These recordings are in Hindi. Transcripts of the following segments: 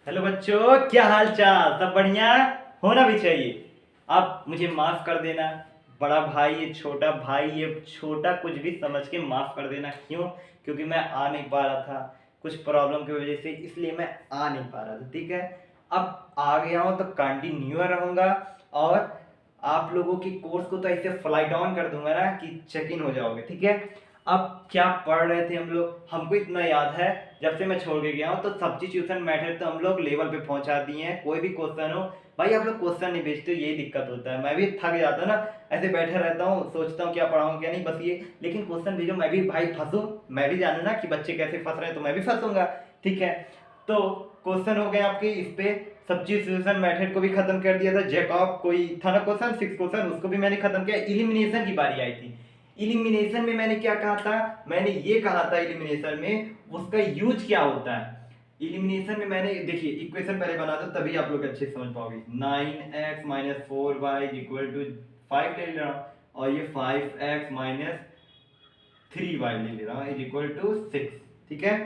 हेलो बच्चों, क्या हाल चाल? सब बढ़िया होना भी चाहिए। आप मुझे माफ़ कर देना। बड़ा भाई ये छोटा भाई ये छोटा कुछ भी समझ के माफ़ कर देना। क्यों? क्योंकि मैं आ नहीं पा रहा था कुछ प्रॉब्लम की वजह से, इसलिए मैं आ नहीं पा रहा था। ठीक है, अब आ गया हूँ तो कंटिन्यू रहूँगा और आप लोगों की कोर्स को तो ऐसे फ्लाइट ऑन कर दूंगा ना कि चेक इन हो जाओगे। ठीक है, अब क्या पढ़ रहे थे हम लोग? हमको इतना याद है, जब से मैं छोड़ के गया हूँ तो सब्स्टिट्यूशन मेथड तो हम लोग लेवल पे पहुंचा दिए हैं। कोई भी क्वेश्चन हो भाई, आप लोग क्वेश्चन नहीं भेजते, यही दिक्कत होता है। मैं भी थक जाता ना, ऐसे बैठे रहता हूँ, सोचता हूँ क्या पढ़ाऊँ क्या नहीं, बस ये। लेकिन क्वेश्चन भेजो, मैं भी भाई फंसूँ, मैं भी जानू ना कि बच्चे कैसे फंस रहे हैं, तो मैं भी फंसूंगा। ठीक है, तो क्वेश्चन हो गए आपके इस पे। सब्स्टिट्यूशन मेथड को भी खत्म कर दिया था। जैकब कोई था ना क्वेश्चन, 6 क्वेश्चन, उसको भी मैंने खत्म किया। इलिमिनेशन की बारी आई थी। इलिमिनेशन में मैंने क्या कहा था? मैंने ये कहा था इलिमिनेशन में उसका यूज क्या होता है। इलिमिनेशन में मैंने, देखिए इक्वेशन पहले बना दो तभी आप लोग अच्छे से समझ पाओगे। 9x minus 4y equal to 5 ले रहा हूँ, और ये 5x माइनस 3y ले रहा हूँ इज इक्वल टू 6। ठीक है,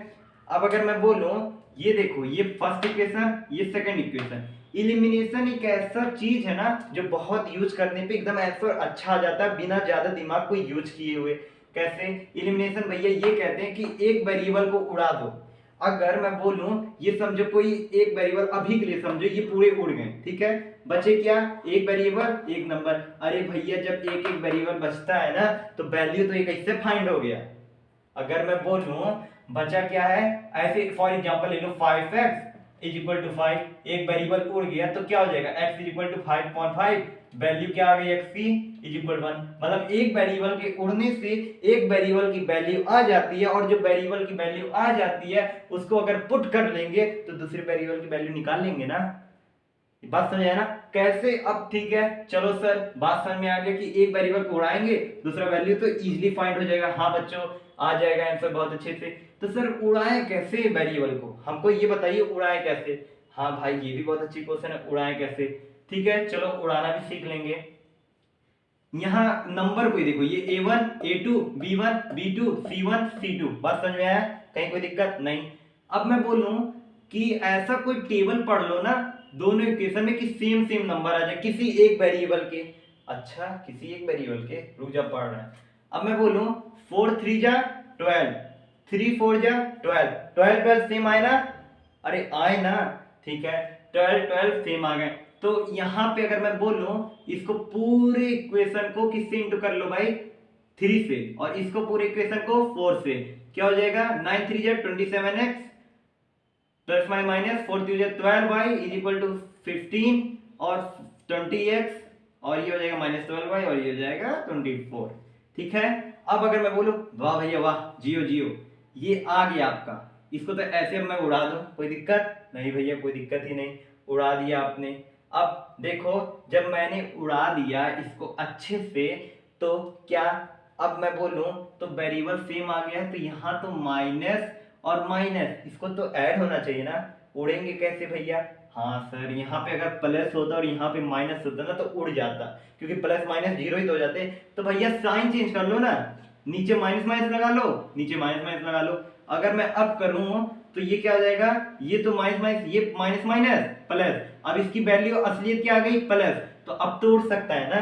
अब अगर मैं बोलूँ, ये देखो, ये फर्स्ट इक्वेशन, ये सेकंड इक्वेशन। इलिमिनेशन एक ऐसा चीज है ना जो बहुत यूज करने पे एकदम आंसर अच्छा आ जाता है बिना ज्यादा दिमाग को यूज किए हुए। कैसे? इलिमिनेशन भैया ये कहते हैं कि एक वेरिएबल को उड़ा दो। अगर मैं बोलूं, ये समझो कोई एक वेरिएबल, अभी के लिए समझो ये पूरे उड़ गए। ठीक है, बचे क्या? एक वेरिएबल एक नंबर। अरे भैया जब एक एक वेरिएबल बचता है ना, तो वैल्यू तो एक इससे फाइंड हो गया। अगर मैं बोलूं बचा क्या है, ऐसे फॉर एग्जांपल ले लो 5x इज इक्वल टू 5, एक वेरिएबल उड़ गया तो क्या हो जाएगा, x is equal to 5.5, value क्या आ गई x की इज इक्वल 1। मतलब एक वेरिएबल के उड़ने से एक वेरिएबल की वैल्यू आ जाती है, और जो वेरिएबल की वैल्यू आ जाती है उसको अगर पुट कर लेंगे तो दूसरे वेरिएबल की वैल्यू निकाल लेंगे ना। बात समझ आया ना कैसे? अब ठीक है, चलो सर बात समझ में आ गया कि एक वेरिएबल को उड़ाएंगे, दूसरा वैल्यू तो इजीली फाइंड हो जाएगा। हाँ बच्चों, आ जाएगा आंसर बहुत अच्छे से। तो सर उड़ाएं कैसे वेरिएबल को, हमको ये बताइए उड़ाएं कैसे। हाँ भाई ये भी बहुत अच्छी क्वेश्चन है, उड़ाएं कैसे। ठीक है, चलो उड़ाना भी सीख लेंगे। यहाँ नंबर को ही देखो, ये A1 A2 B1 B2 C1 C2। बात समझ में आया? कहीं कोई दिक्कत नहीं? अब मैं बोलूं कि ऐसा कोई टेबल पढ़ लो ना दोनों इक्वेशन में कि सेम सेम नंबर आ जाए किसी एक वेरिएबल के। अच्छा, किसी एक वेरिएबल के, रुक जा पढ़ रहे हैं। अब मैं बोलूं 4 3 जा 12, 3 4 जा 12, 12 12 सेम आए ना? अरे आए ना? ठीक है, 12 12 सेम आ गए। तो यहां पे अगर मैं बोलूं, इसको पूरे इक्वेशन को किससे इंटू कर लो भाई, 3 से, और इसको पूरे इक्वेशन को 4 से। क्या हो जाएगा, 9 3 जा 27x प्लस माइनस 4 3 जा 12y इज इक्वल टू 15, और 20x, और ये हो जाएगा माइनस 12y, और ये हो जाएगा 24। ठीक है, अब अगर मैं बोलूं वाह भैया वाह, जियो जियो, ये आ गया आपका। इसको तो ऐसे अब मैं उड़ा दूं, कोई दिक्कत नहीं भैया, कोई दिक्कत ही नहीं, उड़ा दिया आपने। अब देखो, जब मैंने उड़ा दिया इसको अच्छे से, तो क्या, अब मैं बोलूं तो वेरिएबल सेम आ गया है, तो यहां तो माइनस और माइनस इसको तो ऐड होना चाहिए ना। उड़ेंगे कैसे भैया? हाँ सर, यहाँ पे अगर प्लस होता और यहाँ पे माइनस होता ना तो उड़ जाता, क्योंकि प्लस माइनस जीरो ही तो हो जाते। तो भैया साइन चेंज कर लो ना, नीचे माइनस माइनस लगा लो, नीचे माइनस माइनस लगा लो। अगर मैं अब करूं तो ये क्या हो जाएगा, ये तो माइनस माइनस, ये माइनस माइनस प्लस, अब इसकी वैल्यू असलियत क्या आ गई, प्लस, तो अब तो उड़ सकता है ना।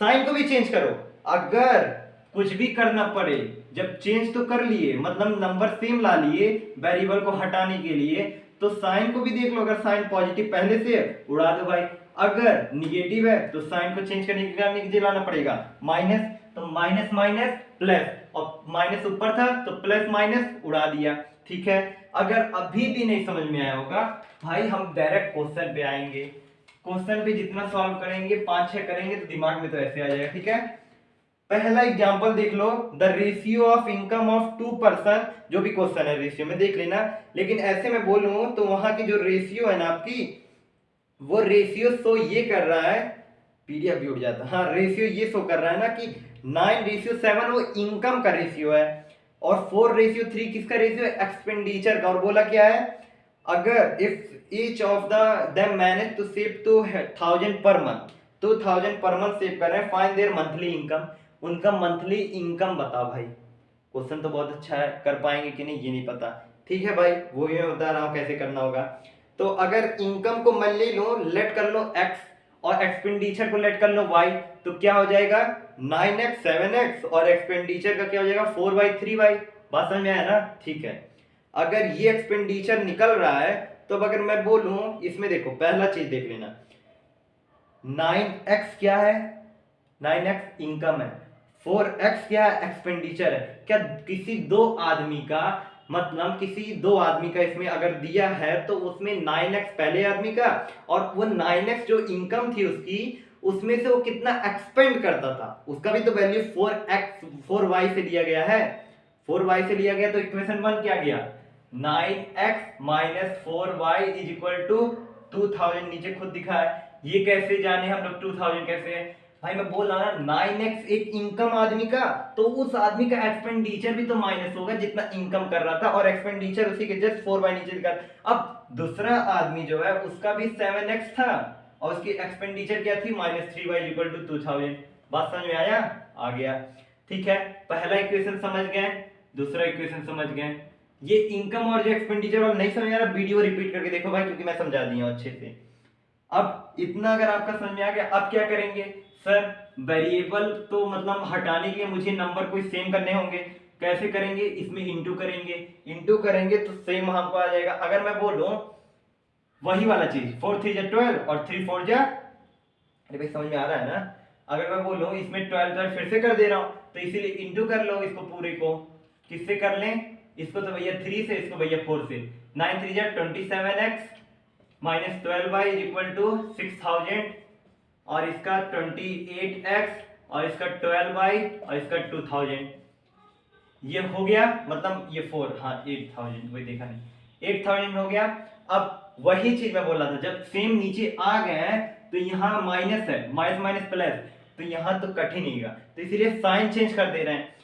साइन को भी चेंज करो, अगर कुछ भी करना पड़े, जब चेंज तो कर लिए, मतलब नंबर सेम ला लिए वेरिएबल को हटाने के लिए, तो साइन को भी देख लो, अगर साइन पॉजिटिव पहले से उड़ा दो भाई, अगर निगेटिव है तो साइन को चेंज करने के लिए नीचे लाना पड़ेगा माइनस, तो माइनस माइनस प्लस, और माइनस ऊपर था तो प्लस माइनस उड़ा दिया। ठीक है, अगर अभी भी नहीं समझ में आया होगा भाई, हम डायरेक्ट क्वेश्चन पे आएंगे। क्वेश्चन पे जितना सॉल्व करेंगे, 5 6 करेंगे तो दिमाग में तो ऐसे आ जाएगा। ठीक है, पहला एग्जांपल देख लो, the ratio of income of 2 person, जो भी क्वेश्चन है रेशियो में देख लेना। लेकिन ऐसे में बोलूं तो वहां की जो रेशियो है ना आपकी, वो रेशियो शो ये कर रहा है, पीडीएफ भी उड़ जाता, हाँ रेशियो ये शो कर रहा है ना कि 9:7 वो इनकम का रेशियो है, और 4:3 किसका रेशियो है, एक्सपेंडिचर का। और बोला क्या है, अगर if each of the them manage to save 2000 per month, 2000 per month save कर रहे हैं, फाइंड देयर मंथली इनकम, उनका मंथली इनकम बताओ भाई। क्वेश्चन तो बहुत अच्छा है, कर पाएंगे कि नहीं ये नहीं पता। ठीक है भाई, वो ये बता रहा हूँ कैसे करना होगा। तो अगर इनकम को मैं ले लूं, लेट कर लो x और एक्सपेंडिचर को लेट कर लो y, तो क्या हो जाएगा 9x 7x और एक्सपेंडिचर का क्या हो जाएगा 4y 3y। बात समझ में आया ना? ठीक है, अगर ये एक्सपेंडिचर निकल रहा है तो अब अगर मैं बोलूं इसमें, देखो पहला चीज देख लेना, 9x क्या है, 9x इनकम है, 4x क्या है, एक्सपेंडिचर है। क्या किसी दो आदमी का, मतलब किसी दो आदमी का इसमें अगर दिया है तो उसमें 9x पहले आदमी का, और वो 9x जो इनकम थी उसकी, उसमें से वो कितना एक्सपेंड करता था उसका भी तो वैल्यू 4y से लिया गया है, 4y से लिया गया। तो इक्वेशन 1 क्या गया, 9x minus 4y is equal to 2000, नीचे खुद दिखा है। ये कैसे जाने हम लोग 2000 कैसे है भाई, मैं बोल रहा ना 9x एक इनकम आदमी का, तो उस आदमी का एक्सपेंडिचर भी तो माइनस होगा जितना इनकम कर रहा था, और एक्सपेंडिचर उसी के जस्ट 4 नीचे दिखा। अब दूसरा आदमी जो है उसका भी 7x था और उसकी एक्सपेंडिचर क्या थी -3y इक्वल टू 2000। बात समझ में आया? आ गया। ठीक है, पहला इक्वेशन समझ गए, दूसरा इक्वेशन समझ गए। ये इनकम और जो एक्सपेंडिचर वाला नहीं समझ आ रहा, वीडियो रिपीट करके देखो भाई, क्योंकि मैं समझा दिया हूं अच्छे से। अब इतना अगर आपका समझ में आ गया, अब क्या करेंगे सर, वेरिएबल तो मतलब हटाने के लिए मुझे नंबर कोई सेम करने होंगे। कैसे करेंगे, इसमें इंटू करेंगे, इंटू करेंगे तो सेम हमको आ जाएगा। अगर मैं बोलूं वही वाला चीज 4 3 12 और 3 4 जा, अरे भाई समझ में आ रहा है ना? अगर मैं बोलूं इसमें 12 फिर से कर दे रहा हूं, तो इसीलिए इंटू कर लो इसको पूरे को। किससे कर लें इसको, तो भैया 3 से, इसको भैया 4 से। 9 3 27x minus 12y is equal to 6000, और इसका 28x और इसका 12y और इसका 2000। ये हो गया, मतलब ये 4, हाँ 8000, वही देखा नहीं, 8000 हो गया। अब वही चीज मैं बोल रहा था, जब सेम नीचे आ गए तो यहाँ माइनस है, माइनस माइनस प्लस, तो यहाँ तो कट ही नहीं होगा, तो इसीलिए साइन चेंज कर दे रहे हैं।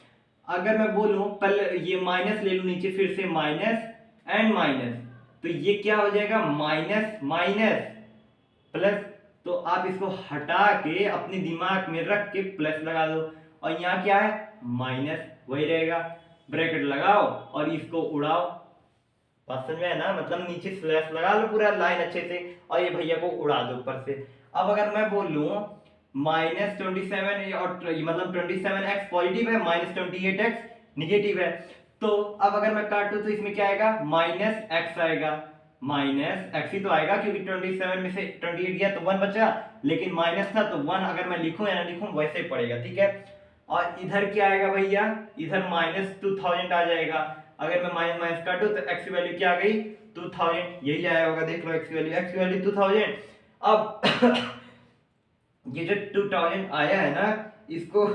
अगर मैं बोलूं पहले ये माइनस ले लूं नीचे, फिर से माइनस एंड माइनस, तो ये क्या हो जाएगा माइनस माइनस प्लस। तो आप इसको हटा के अपने दिमाग में रख के प्लस लगा दो, और यहाँ क्या है माइनस, वही रहेगा। ब्रैकेट लगाओ और इसको उड़ाओ। बात समझ में है ना? मतलब नीचे स्लैश लगा लो पूरा लाइन अच्छे से, और ये भैया को उड़ा दो ऊपर से। अब अगर मैं बोलूं -27 और मतलब 27x पॉजिटिव है, -28x निगेटिव है, तो अब अगर मैं काटूं तो इसमें क्या आएगा -x आएगा, माइनस एक्स ही तो आएगा, क्योंकि 27 में से 28 गया तो 1 बचा, लेकिन माइनस था तो 1 अगर मैं लिखूं या ना लिखूं वैसे ही पड़ेगा। ठीक है, और इधर क्या आएगा भैया, इधर -2000 आ जाएगा। अगर मैं माइनस माइनस काटूं तो एक्स की वैल्यू क्या आ गई 2000, यही आया होगा, देख लो एक्स की वैल्यू 2000। अब ये जो 2000 आया है ना, इसको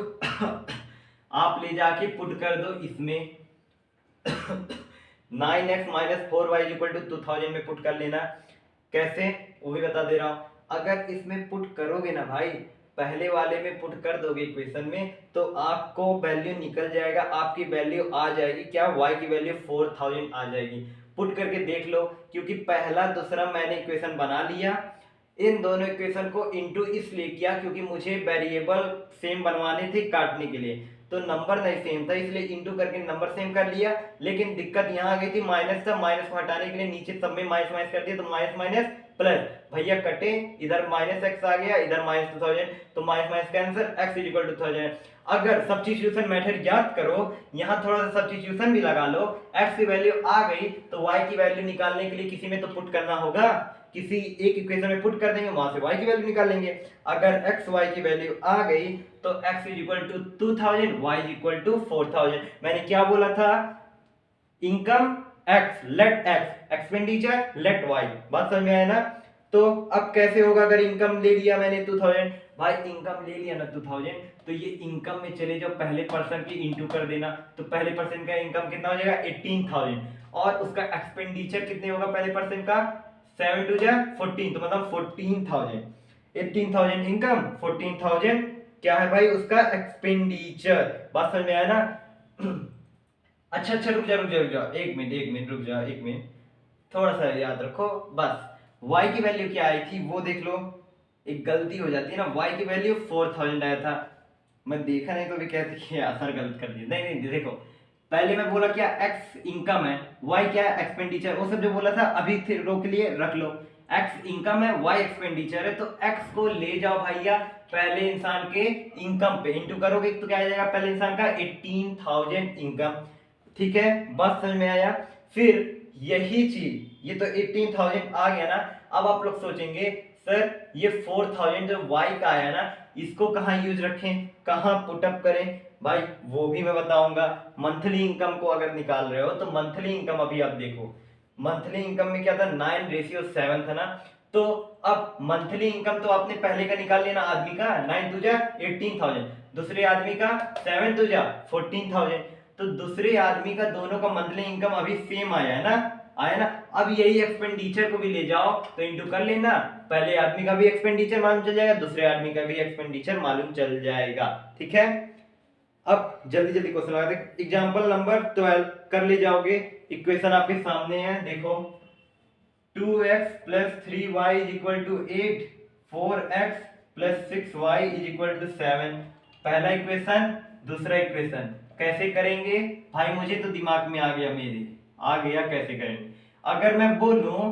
आप ले जाके पुट कर दो इसमें 9x minus 4y equal to 2000 में पुट कर लेना। कैसे वो भी बता दे रहा हूं। अगर इसमें पुट करोगे ना भाई, पहले वाले में पुट कर दोगे इक्वेशन में, तो आपको वैल्यू निकल जाएगा, आपकी वैल्यू आ जाएगी क्या, y की वैल्यू 4000 आ जाएगी। पुट करके देख लो, क्योंकि पहला दूसरा मैंने इक्वेशन बना लिया। इन दोनों इक्वेशन को इनटू इसलिए किया क्योंकि मुझे वेरिएबल सेम बनवाने थे काटने के लिए, तो नंबर नहीं सेम था, इसलिए इनटू करके नंबर सेम कर लिया। लेकिन दिक्कत यहाँ आ गई थी, माइनस था, माइनस को हटाने के लिए नीचे सब में माइनस माइनस कर दिया, तो माइनस माइनस प्लस, भैया कटे, इधर -x आ गया, इधर -2000, तो minus minus cancer, x is equal to 2000। अगर सब्स्टिट्यूशन मेथड याद करो, यहाँ थोड़ा सा सब्स्टिट्यूशन भी लगा लो, x की वैल्यू आ गई तो y की वैल्यू निकालने के लिए किसी में तो पुट करना होगा, किसी एक इक्वेशन में पुट कर देंगे, वहां से y की वैल्यू निकाल लेंगे। अगर x y की वैल्यू आ गई तो x is equal to 2000, y is equal to 4000। मैंने क्या बोला था, income x let x, expenditure let y। बात समझ में आया ना? तो अब कैसे होगा, अगर इनकम ले लिया मैंने 2000, भाई इनकम ले लिया ना 2000, तो ये इनकम में चले जाओ, पहले पर्सन की इंटू कर देना, तो पहले पर्सन का इनकम कितना हो जाएगा 18000, और उसका एक्सपेंडिचर कितने होगा पहले पर्सन का 7 2 14, तो मतलब 14000। 18000 इनकम, 14000 क्या है भाई उसका एक्सपेंडिचर। बात समझ में आया ना? अच्छा रुक जा, एक मिनट रुक जा, एक मिनट, थोड़ा सा याद रखो बस। y की वैल्यू क्या आई थी वो देख लो, एक गलती हो जाती है ना, y की वैल्यू 4000 आया था, मैं देखा नहीं तो भी कहते कि आंसर गलत कर दिया। नहीं देखो, पहले मैं बोला क्या, एक्स इनकम है, वाई क्या है, एक्सपेंडिचर, वो सब जो बोला था अभी रोक लिए रख लो। एक्स इनकम है, वाई एक्सपेंडिचर है, तो एक्स को ले जाओ भैया पहले इंसान के इनकम पे, इंटू करोगे तो क्या आ जाएगा, पहले इंसान का 18,000 इनकम। ठीक है, बात समझ में आया। फिर यही चीज, ये तो 18,000 आ गया ना। अब आप लोग सोचेंगे सर ये 4,000 जो वाई का आया ना, इसको कहाँ यूज रखें, कहाँ पुटअप करें, भाई वो भी मैं बताऊंगा। मंथली इनकम को अगर निकाल रहे हो तो मंथली इनकम अभी आप देखो, मंथली इनकम में क्या था, 9:7 था ना। तो अब मंथली इनकम तो आपने पहले का निकाल लिया ना, आदमी का 9 दूजा 18,000, दूसरे आदमी का 7 दूजा 14,000, तो दूसरे आदमी का दोनों का मंथली इनकम अभी सेम आया है ना, आया ना। अब यही एक्सपेंडिचर को भी ले जाओ तो इंटू कर लेना, पहले आदमी का भी एक्सपेंडिचर मालूम चल जाएगा, दूसरे आदमी का भी एक्सपेंडिचर मालूम चल जाएगा। ठीक है, अब जल्दी जल्दी क्वेश्चन लगाते हैं। एग्जांपल नंबर 12 कर ले जाओगे, इक्वेशन आपके सामने है देखो, 2x plus 3y is equal to 8, 4x plus 6y is equal to 7। पहला इक्वेशन, दूसरा इक्वेशन कैसे करेंगे भाई, मुझे तो दिमाग में आ गया, मेरे आ गया कैसे करेंगे। अगर मैं बोलूं,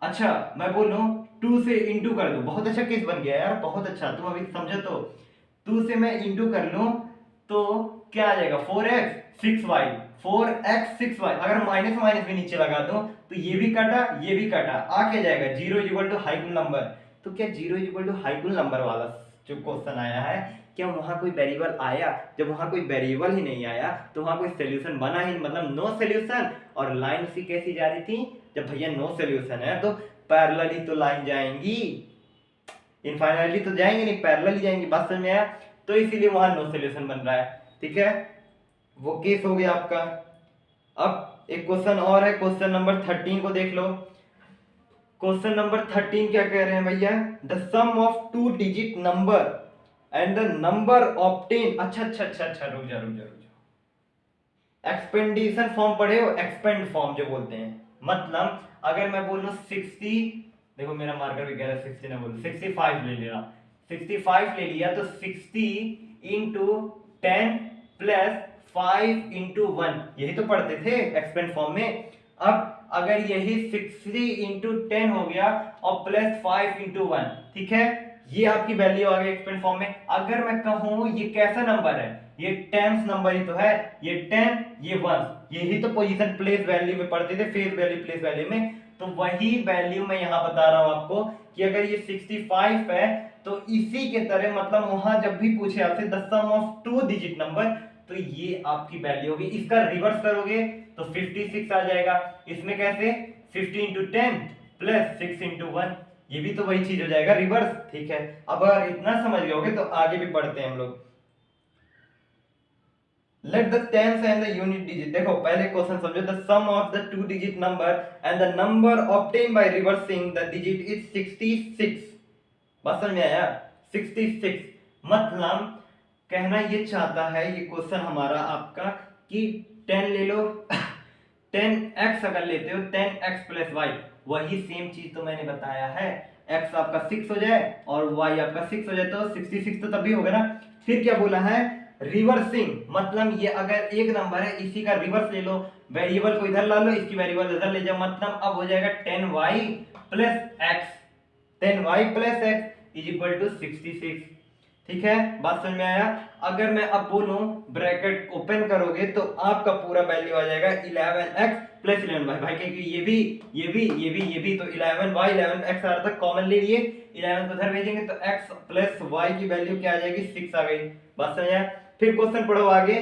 अच्छा मैं बोलूं 2 से इंटू कर दो, बहुत अच्छा केस बन गया यार, बहुत अच्छा, तुम अभी समझो तो 2 से मैं इंटू कर लूं तो क्या आ जाएगा, 4x 6y, 4x 6y। अगर माइनस माइनस भी नीचे लगा दो तो ये भी कटा ये भी कटा, आ क्या जाएगा, 0 इक्वल टू हाइकुल नंबर। तो क्या 0 इक्वल टू हाइकुल नंबर वाला जो क्वेश्चन आया है, क्या वहां कोई वेरिएबल आया? जब वहां कोई वेरिएबल ही नहीं आया तो वहां कोई सोल्यूशन बना ही, मतलब नो सोल्यूशन। और लाइन सी कैसी जा रही थी, जब भैया नो सोल्यूशन है तो पैरेलली तो लाइन जाएंगी, इनफाइनाइटली तो जाएंगे नहीं, पैरेलल ही जाएंगी, बात समझ में आया। तो इसीलिए वहां नो सोल्यूशन बन रहा है। ठीक है, वो केस हो गया आपका। अब एक क्वेश्चन और है, क्वेश्चन नंबर 13 को देख लो। क्वेश्चन नंबर 13 क्या कह रहे हैं भैया, the sum of 2 digit number and the number obtain, अच्छा अच्छा अच्छा अच्छा, रुक जा रुक जा रुक जा, एक्सपेंडिशन फॉर्म पढ़े हो, एक्सपेंड फॉर्म जो बोलते हैं, मतलब अगर मैं बोलूं 60, देखो मेरा मार्कर भी कह रहा है 60 ना बोलो, 65 ले लिया, 65 ले लिया तो 60 इंटू 10 प्लस 5 इंटू 1, यही तो पढ़ते थे एक्सपेंड फॉर्म में। अब अगर यही 60 इंटू 10 हो गया और प्लस 5 इंटू 1, ठीक है, ये आपकी वैल्यू आ गई एक्सपेंड फॉर्म में। अगर मैं कहूं ये कैसा नंबर है, ये टेंस नंबर ही तो है, ये 10 ये 1, यही तो पोजीशन प्लेस वैल्यू में पढ़ते थे, फेस वैल्यू प्लेस वैल्यू में। तो वही वैल्यू मैं यहां बता रहा हूं आपको कि अगर ये 65 है तो इसी के तरह, मतलब वहां जब भी पूछे आपसे the sum of 2 digit number, तो ये आपकी वैल्यू होगी। इसका रिवर्स करोगे तो 56 आ जाएगा। इसमें कैसे, 50 इंटू 10 प्लस 6 इंटू 1, ये भी तो वही चीज हो जाएगा रिवर्स। ठीक है, अब अगर इतना समझ गए तो आगे भी बढ़ते हैं हम लोग। Let the tens and the unit digit, देखो पहले क्वेश्चन समझो, the sum of the 2 digit number and the number obtain by reversing the digit is 66। बात समझ में आया, 66, मतलब कहना ये चाहता है ये क्वेश्चन हमारा आपका कि 10 ले लो 10x अगर लेते हो 10x प्लस वाई, वही सेम चीज तो मैंने बताया है, x आपका 6 हो जाए और y आपका 6 हो जाए तो 66 तो तभी होगा ना। फिर क्या बोला है, रिवर्सिंग, मतलब ये अगर एक नंबर है इसी का रिवर्स ले लो, वेरिएबल को इधर ला लो, इसकी वेरिएबल इधर ले जाओ, मतलब अब हो जाएगा 10y plus x, 10y plus x is equal to 66। ठीक है, बात समझ में आया। अगर मैं अब बोलूं ब्रैकेट ओपन करोगे तो आपका पूरा वैल्यू आ जाएगा 11x प्लस 11y, भाई क्योंकि ये भी तो 11y 11x आ रहा था, कॉमन ले लिए, 11 को उधर भेजेंगे तो x प्लस y की वैल्यू क्या आ जाएगी, 6 आ गई। बात समझ आया। फिर क्वेश्चन पढ़ो आगे,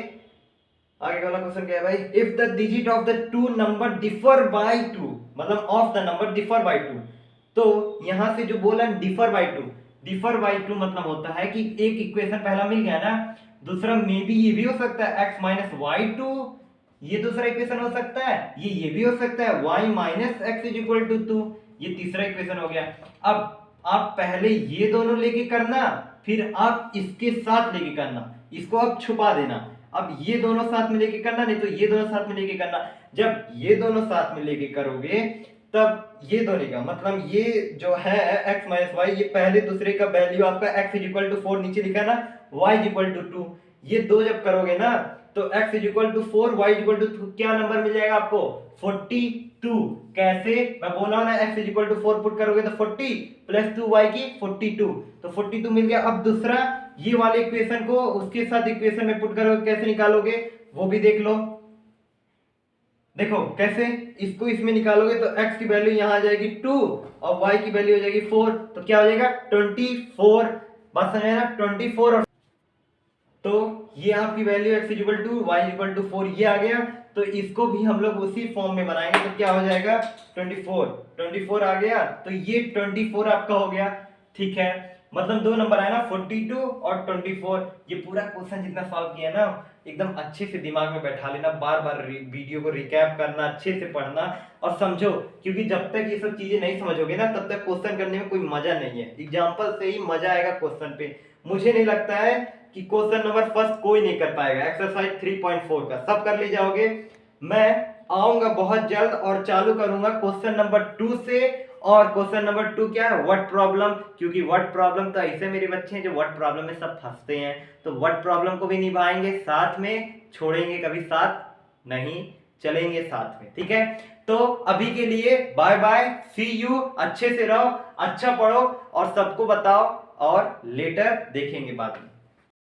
आगे वाला क्वेश्चन क्या है भाई, if the digit of the 2 number differ by 2, मतलब of the number differ by 2, तो यहां से जो बोला डिफर बाय 2, डिफर बाय 2 मतलब होता है कि एक इक्वेशन पहला मिल गया ना, दूसरा मे बी ये भी हो सकता है x माइनस वाई 2, ये दूसरा इक्वेशन हो सकता है, ये भी हो सकता है y minus x is equal to 2, ये तीसरा इक्वेशन हो गया। अब आप पहले ये दोनों लेके करना, फिर आप इसके साथ लेके करना, इसको आप छुपा देना, अब ये दोनों साथ में लेके करना, नहीं तो ये दोनों साथ में लेके करना। जब ये दोनों साथ में लेके करोगे तब ये दोनों का मतलब ये जो है x माइनस वाई, ये पहले दूसरे का वैल्यू आपका x इज इक्वल टू 4 नीचे लिखा है ना, y इज इक्वल टू 2, ये दो जब करोगे ना तो x is equal to 4, y is equal to क्या नंबर मिल जाएगा आपको 42। कैसे, मैं बोला हूं ना x is equal to 4 put करोगे तो 40 प्लस 2y की 42, तो 42 मिल गया। अब दूसरा ये वाले इक्वेशन को उसके साथ इक्वेशन में पुट करोगे, कैसे निकालोगे वो भी देख लो। देखो कैसे, इसको इसमें निकालोगे तो x की वैल्यू यहां आ जाएगी 2 और y की वैल्यू हो जाएगी 4, तो क्या हो जाएगा 24। बात समझ ना, 24। और तो ये आपकी value x equal to y equal to 4 ये आ गया। तो इसको भी हम लोग उसी फॉर्म में बनाएंगे, तो क्या हो जाएगा 24 आ गया। तो ये 24 आपका हो गया, ठीक है। मतलब दो नंबर आया ना 42 और 24। ये पूरा क्वेश्चन जितना सॉल्व किया ना एकदम अच्छे से दिमाग में बैठा लेना, बार बार वीडियो को रिकैप करना, अच्छे से पढ़ना और समझो, क्योंकि जब तक ये सब चीजें नहीं समझोगे ना तब तक क्वेश्चन करने में कोई मजा नहीं है। एग्जाम्पल से ही मजा आएगा क्वेश्चन पे। मुझे नहीं लगता है कि क्वेश्चन नंबर फर्स्ट कोई नहीं कर पाएगा, एक्सरसाइज 3.4 का सब कर ले जाओगे। मैं आऊंगा बहुत जल्द और चालू करूंगा क्वेश्चन नंबर 2 से। और क्वेश्चन नंबर 2 क्या है, वर्ड प्रॉब्लम, क्योंकि वर्ड प्रॉब्लम तो ऐसे मेरे बच्चे हैं जो वर्ड प्रॉब्लम में सब फंसते हैं, तो वर्ड प्रॉब्लम को भी निभाएंगे साथ में, छोड़ेंगे कभी साथ नहीं, चलेंगे साथ में, ठीक है। तो अभी के लिए बाय बाय, सी यू, अच्छे से रहो, अच्छा पढ़ो और सबको बताओ और लेटर देखेंगे बाद में।